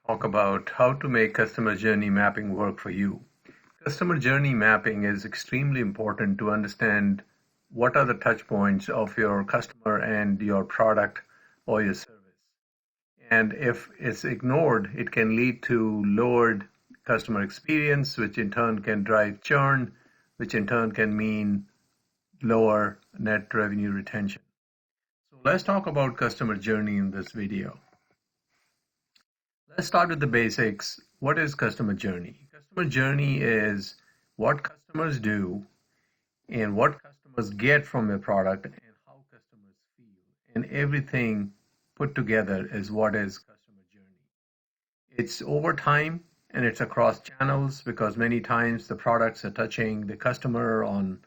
Talk about how to make customer journey mapping work for you. Customer journey mapping is extremely important to understand what are the touch points of your customer and your product or your service. And if it's ignored, it can lead to lowered customer experience, which in turn can drive churn, which in turn can mean lower net revenue retention. So let's talk about customer journey in this video. Let's start with the basics. What is customer journey? Customer journey is what customers do and what customers get from a product and how customers feel. And everything put together is what is customer journey. It's over time and it's across channels because many times the products are touching the customer on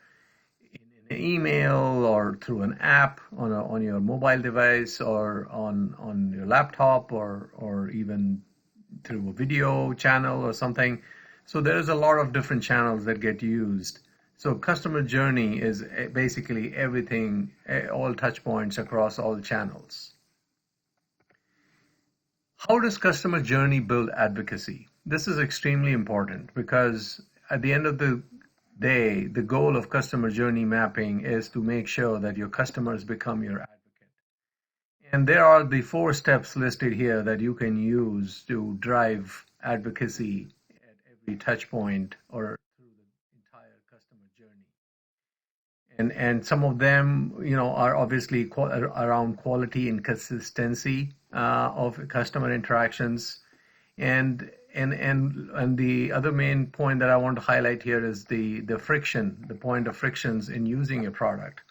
in an email or through an app on your mobile device or on your laptop or even through a video channel or something. So there's a lot of different channels that get used. So customer journey is basically everything, all touch points across all channels. How does customer journey build advocacy? This is extremely important because at the end of the day, the goal of customer journey mapping is to make sure that your customers become your advocate. And there are the 4 steps listed here that you can use to drive advocacy at every touch point or through the entire customer journey. And some of them, are obviously around quality and consistency of customer interactions. And the other main point that I want to highlight here is the friction, the point of frictions in using a product,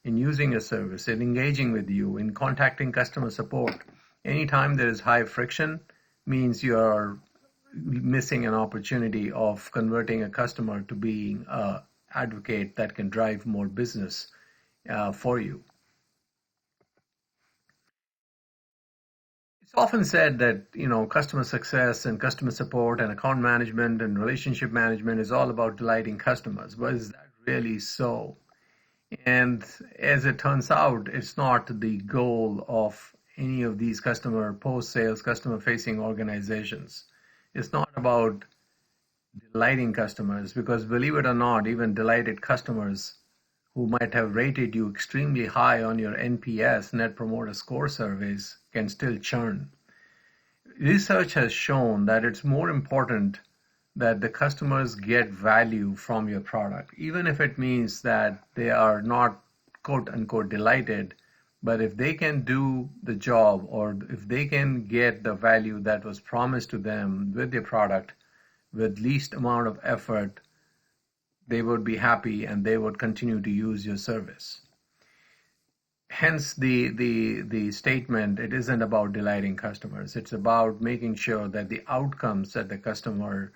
in using a service, in engaging with you, in contacting customer support. Anytime there is high friction means you're missing an opportunity of converting a customer to being an advocate that can drive more business for you. It's often said that customer success and customer support and account management and relationship management is all about delighting customers. But is that really so? And as it turns out, it's not the goal of any of these post-sales, customer-facing organizations. It's not about delighting customers because, believe it or not, even delighted customers who might have rated you extremely high on your NPS, Net Promoter Score surveys, can still churn. Research has shown that it's more important that the customers get value from your product, even if it means that they are not quote unquote delighted, but if they can do the job or if they can get the value that was promised to them with their product with least amount of effort, they would be happy and they would continue to use your service. Hence the statement, it isn't about delighting customers. It's about making sure that the outcomes that the customer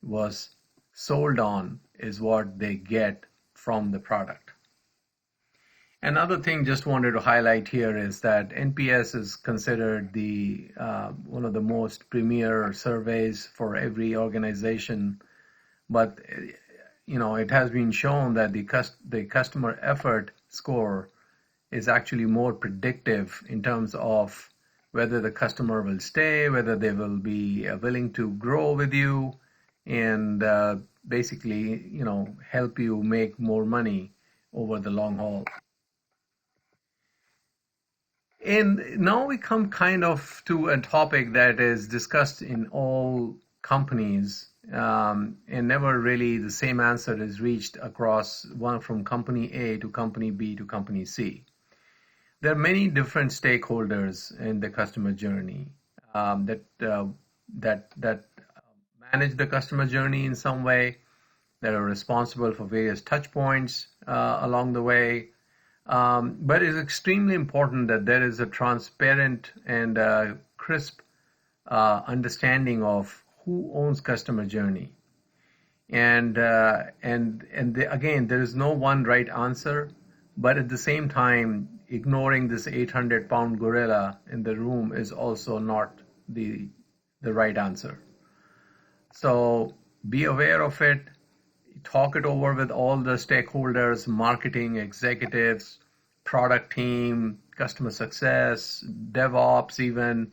was sold on is what they get from the product. Another thing just wanted to highlight here is that NPS is considered the one of the most premier surveys for every organization, but it has been shown that the customer effort score is actually more predictive in terms of whether the customer will stay, whether they will be willing to grow with you, and basically, help you make more money over the long haul. And now we come kind of to a topic that is discussed in all companies, and never really the same answer is reached across from company A to company B to company C. There are many different stakeholders in the customer journey that manage the customer journey in some way, that are responsible for various touch points along the way. But it's extremely important that there is a transparent and crisp understanding of who owns customer journey. Again, there is no one right answer, but at the same time, ignoring this 800-pound gorilla in the room is also not the right answer. So be aware of it, talk it over with all the stakeholders, marketing, executives, product team, customer success, DevOps even,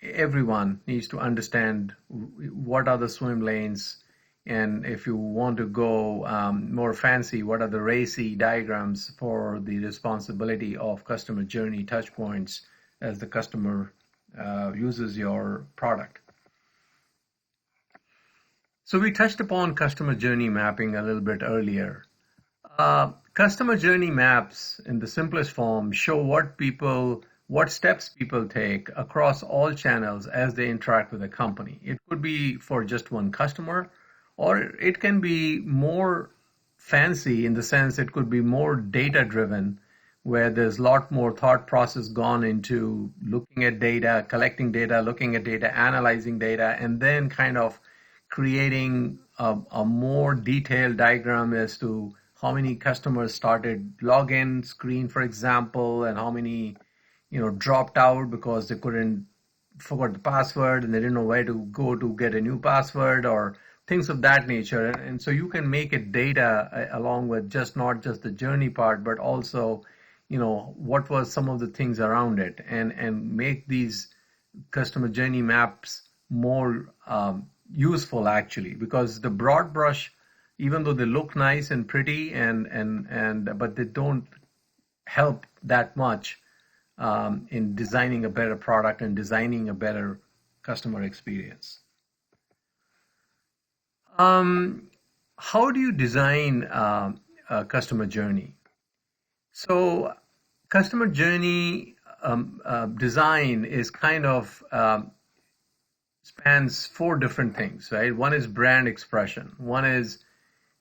everyone needs to understand what are the swim lanes, and if you want to go more fancy, what are the racy diagrams for the responsibility of customer journey touch points as the customer uses your product. So we touched upon customer journey mapping a little bit earlier. Customer journey maps, in the simplest form, show what steps people take across all channels as they interact with a company. It could be for just one customer, or it can be more fancy in the sense it could be more data driven, where there's a lot more thought process gone into looking at data, collecting data, looking at data, analyzing data, and then kind of creating a more detailed diagram as to how many customers started login screen, for example, and how many dropped out because they couldn't forgot the password and they didn't know where to go to get a new password, or things of that nature. And so you can make it data along with not just the journey part, but also what was some of the things around it, and make these customer journey maps more useful, actually, because the broad brush, even though they look nice and pretty, and but they don't help that much in designing a better product and designing a better customer experience. How do you design a customer journey? So customer journey design is kind of spans four different things, right? One is brand expression.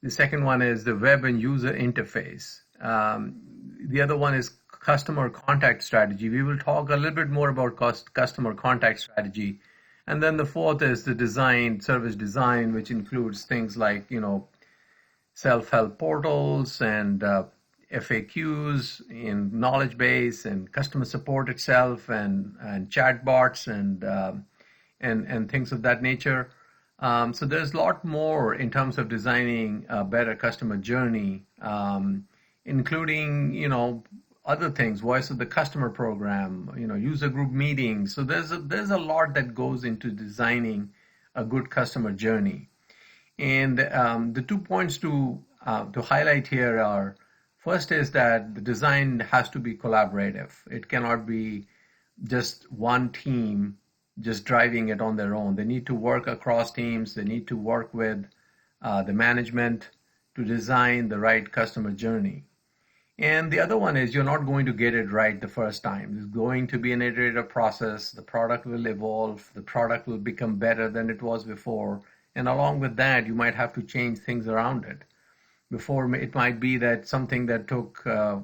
The second one is the web and user interface. The other one is customer contact strategy. We will talk a little bit more about customer contact strategy. And then the fourth is the service design, which includes things like, self-help portals and FAQs in knowledge base and customer support itself and chatbots and things of that nature. So there's a lot more in terms of designing a better customer journey, including other things, voice of the customer program, user group meetings. So there's a lot that goes into designing a good customer journey. And the 2 points to highlight here are, first is that the design has to be collaborative. It cannot be just one team just driving it on their own. They need to work across teams. They need to work with the management to design the right customer journey. And the other one is, you're not going to get it right the first time. It's going to be an iterative process. The product will evolve. The product will become better than it was before. And along with that, you might have to change things around it. Before, it might be that something that took, a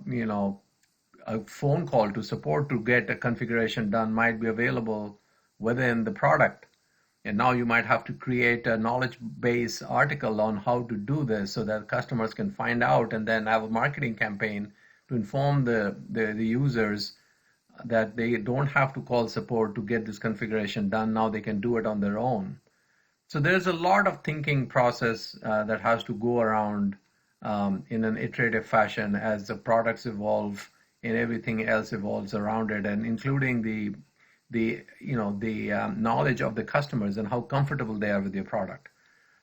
phone call to support to get a configuration done might be available within the product. And now you might have to create a knowledge base article on how to do this so that customers can find out, and then have a marketing campaign to inform the users that they don't have to call support to get this configuration done. Now they can do it on their own. So there's a lot of thinking process that has to go around in an iterative fashion as the products evolve and everything else evolves around it, and including the knowledge of the customers and how comfortable they are with your product.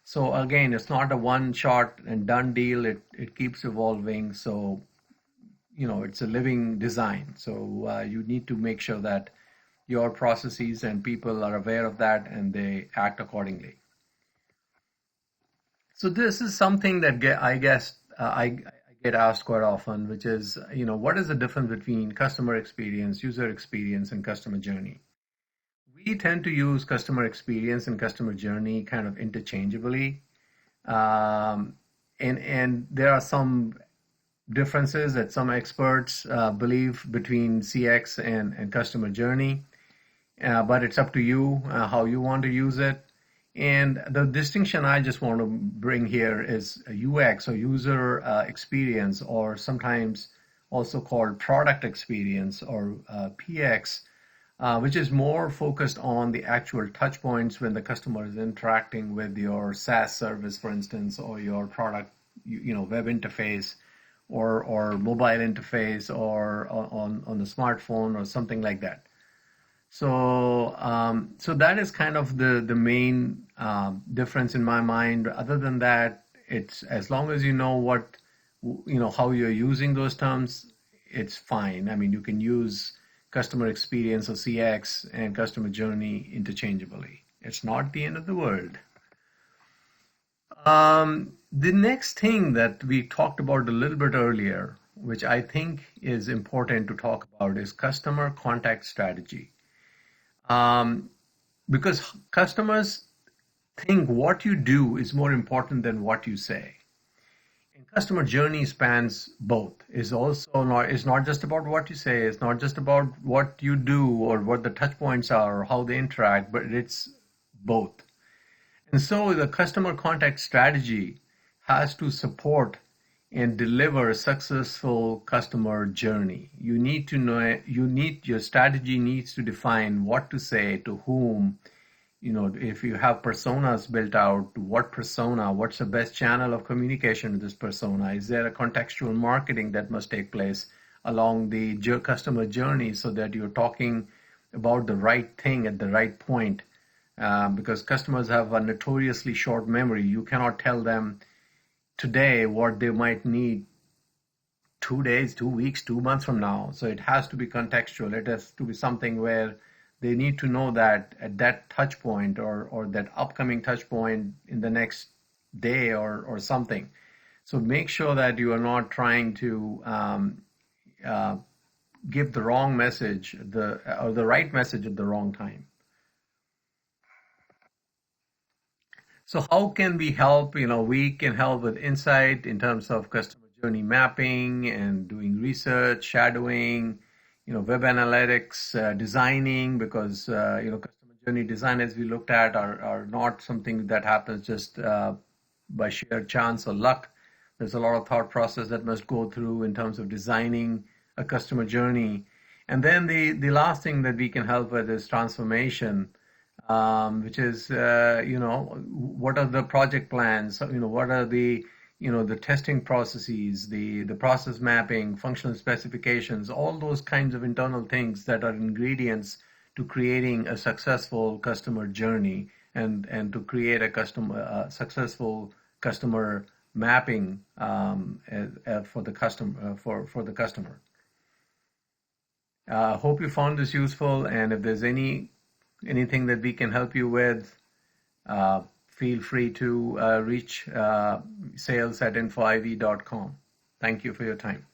So again, it's not a one shot and done deal. It keeps evolving. So it's a living design. So you need to make sure that your processes and people are aware of that and they act accordingly. So this is something that I get asked quite often, which is, what is the difference between customer experience, user experience, and customer journey? We tend to use customer experience and customer journey kind of interchangeably. And there are some differences that some experts believe between CX and customer journey, but it's up to you how you want to use it. And the distinction I just want to bring here is UX, or user experience, or sometimes also called product experience, or PX, which is more focused on the actual touch points when the customer is interacting with your SaaS service, for instance, or your product, web interface, or mobile interface, or on the smartphone, or something like that. So that is kind of the main difference in my mind. Other than that, it's as long as you know how you're using those terms, it's fine. I mean, you can use customer experience or CX and customer journey interchangeably. It's not the end of the world. The next thing that we talked about a little bit earlier, which I think is important to talk about, is customer contact strategy. Um, because customers think what you do is more important than what you say. And customer journey spans both. It's not just about what you say, it's not just about what you do or what the touch points are or how they interact, but it's both. And so the customer contact strategy has to support and deliver a successful customer journey. Your strategy needs to define what to say to whom. If you have personas built out, what persona, what's the best channel of communication with this persona? Is there a contextual marketing that must take place along the customer journey so that you're talking about the right thing at the right point? Because customers have a notoriously short memory. You cannot tell them today what they might need 2 days, 2 weeks, 2 months from now. So it has to be contextual. It has to be something where they need to know that at that touch point or that upcoming touch point in the next day or something. So make sure that you are not trying to uh, give the wrong message or the right message at the wrong time. So how can we help? We can help with insight in terms of customer journey mapping and doing research, shadowing, web analytics, designing, because, customer journey design, as we looked at, are not something that happens just by sheer chance or luck. There's a lot of thought process that must go through in terms of designing a customer journey. And then the last thing that we can help with is transformation, which is, what are the project plans? What are the testing processes, the process mapping, functional specifications, all those kinds of internal things that are ingredients to creating a successful customer journey and to create successful customer mapping for the customer. Hope you found this useful, and if there's anything that we can help you with, feel free to reach sales@infoiv.com. Thank you for your time.